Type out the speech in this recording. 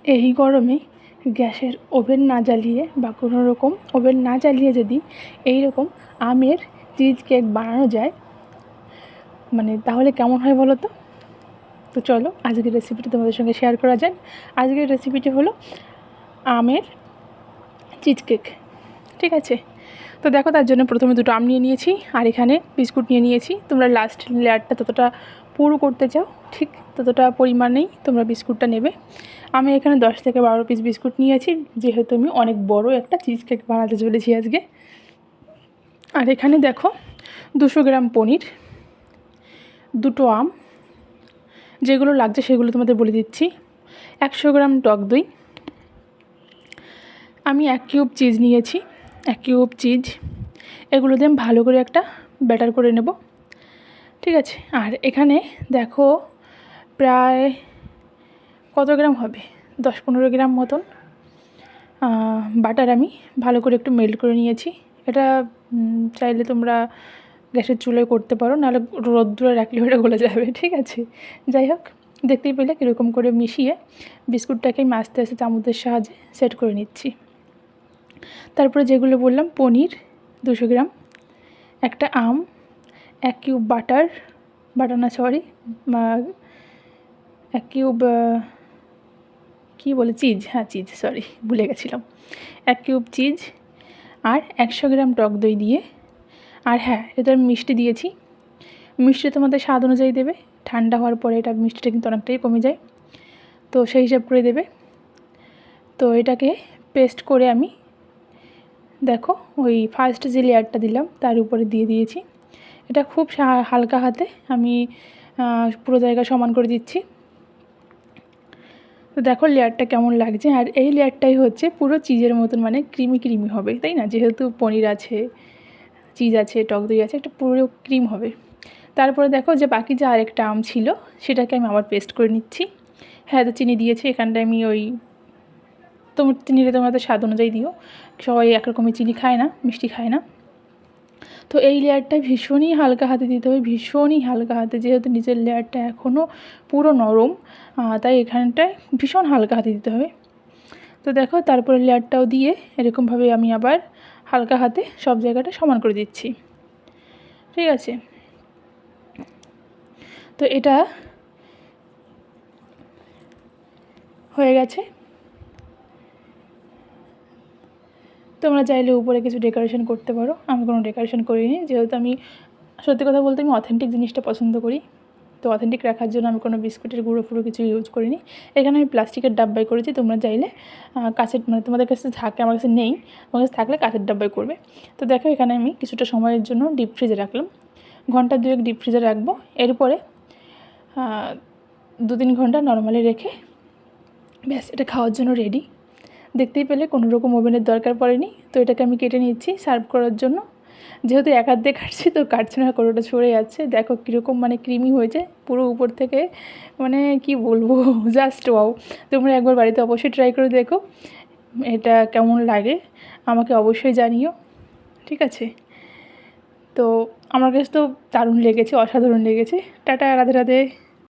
এই গরমে গ্যাসের ওভেন না জ্বালিয়ে বা কোনো রকম ওভেন না জ্বালিয়ে যদি এই রকম আমের চিজ কেক বানানো যায় মানে তাহলে কেমন হয় বলো তো? তো চলো আজকের রেসিপিটা তোমাদের সঙ্গে শেয়ার করা যাক। আজকের রেসিপিটি হলো আমের চিজ কেক। ঠিক আছে, তো দেখো তার জন্য প্রথমে দুটো আম নিয়ে নিয়েছি আর এখানে বিস্কুট নিয়ে নিয়েছি। তোমরা লাস্ট লেয়ারটা ততটা পুরো করতে চাও ঠিক ততটা পরিমাণেই তোমরা বিস্কুটটা নেবে। আমি এখানে 10 থেকে 12 পিস বিস্কুট নিয়েছি, যেহেতু আমি অনেক বড় একটা চিজ কেক বানাতে চলেছি আজকে। আর এখানে দেখো 200 গ্রাম পনির, দুটো আম, যেগুলো লাগছে সেগুলো তোমাদের বলে দিচ্ছি। 100 গ্রাম টক দই, আমি 1 কিউব চিজ নিয়েছি, 1 কিউব চিজ। এগুলো দিয়ে আমি ভালো করে একটা ব্যাটার করে নেব। ঠিক আছে, আর এখানে দেখো প্রায় কত গ্রাম হবে, 10-15 গ্রাম মতন বাটার আমি ভালো করে একটু মেল্ট করে নিয়েছি। এটা চাইলে তোমরা গ্যাসের চুলায় করতে পারো, নাহলে রোদ্দুরে রাখলে ওটা গলে যাবে। ঠিক আছে, যাই হোক দেখতেই পেলে কীরকম করে মিশিয়ে বিস্কুটটাকে আমি আস্তে আস্তে চামচের সাহায্যে সেট করে নিচ্ছি। তারপরে যেগুলো বললাম, পনির 200 গ্রাম, একটা আম, 1 কিউব বাটার না সরি 1 কিউব কী বলে চিজ, হ্যাঁ চিজ, সরি ভুলে গেছিলাম, 1 কিউব চিজ আর 100 গ্রাম টক দই দিয়ে। আর হ্যাঁ, এটা আমি মিষ্টি দিয়েছি, মিষ্টি তোমাদের স্বাদ অনুযায়ী দেবে। ঠান্ডা হওয়ার পরে এটা মিষ্টিটা কিন্তু অনেকটাই কমে যায়, তো সেই হিসাব করে দেবে। তো এটাকে পেস্ট করে আমি দেখো ওই ফার্স্ট যে লেয়ারটা দিলাম তার উপরে দিয়ে দিয়েছি। এটা খুব হালকা হাতে আমি পুরো জায়গা সমান করে দিচ্ছি। তো দেখো লেয়ারটা কেমন লাগছে। আর এই লেয়ারটাই হচ্ছে পুরো চিজের মতন, মানে ক্রিমি ক্রিমি হবে, তাই না? যেহেতু পনির আছে, চিজ আছে, টক দই আছে, একটা পুরো ক্রিম হবে। তারপরে দেখো যে বাকি যে আরেকটা আম ছিল সেটাকে আমি আবার পেস্ট করে নিচ্ছি। হ্যাঁ, তো চিনি দিয়েছি এখানটায় আমি, ওই চিনিটা তোমাদের স্বাদ অনুযায়ী দিও, সবাই একরকমই চিনি খায় না, মিষ্টি খায় না। তো এই লেয়ারটা ভীষণই হালকা হাতে দিতে হবে, ভীষণই হালকা হাতে, যেহেতু নিচের লেয়ারটা এখনও পুরো নরম, তাই এখানটায় ভীষণ হালকা হাতে দিতে হবে। তো দেখো তারপরে লেয়ারটাও দিয়ে এরকমভাবে আমি আবার হালকা হাতে সব জায়গাটা সমান করে দিচ্ছি। ঠিক আছে, তো এটা হয়ে গেছে। তোমরা চাইলে উপরে কিছু ডেকোরেশন করতে পারো, আমি কোনো ডেকোরেশন করিনি, যেহেতু আমি সত্যি কথা বলতে আমি অথেন্টিক জিনিসটা পছন্দ করি। তো অথেন্টিক রাখার জন্য আমি কোনো বিস্কুটের গুঁড়ো ফুড়ো কিছু ইউজ করিনি। এখানে আমি প্লাস্টিকের ডাব্বায় করেছি, তোমরা চাইলে কাঁচের, মানে তোমাদের কাছে থাকে, আমার কাছে নেই, আমার কাছে থাকলে কাঁচের ডাব্বায় করবে। তো দেখো এখানে আমি কিছুটা সময়ের জন্য ডিপ ফ্রিজে রাখলাম, ঘন্টা 2 ডিপ ফ্রিজে রাখবো। এরপরে 2-3 ঘন্টা নর্মালি রেখে ব্যাস এটা খাওয়ার জন্য রেডি। দেখতেই পেলে কোনো রকম ওভেনের দরকার পড়েনি। তো এটাকে আমি কেটে নিচ্ছি সার্ভ করার জন্য। যেহেতু এক হাত দিয়ে কাটছি তো কাটছে না, কোনোটা ছড়ে যাচ্ছে। দেখো কীরকম মানে ক্রিমি হয়েছে পুরো উপর থেকে, মানে কি বলবো, জাস্ট ওয়াও। তোমরা একবার বাড়িতে অবশ্যই ট্রাই করে দেখো, এটা কেমন লাগে আমাকে অবশ্যই জানিও। ঠিক আছে, তো আমার কাছে তো দারুণ লেগেছে, অসাধারণ লেগেছে। টাটা, রাধে রাধে।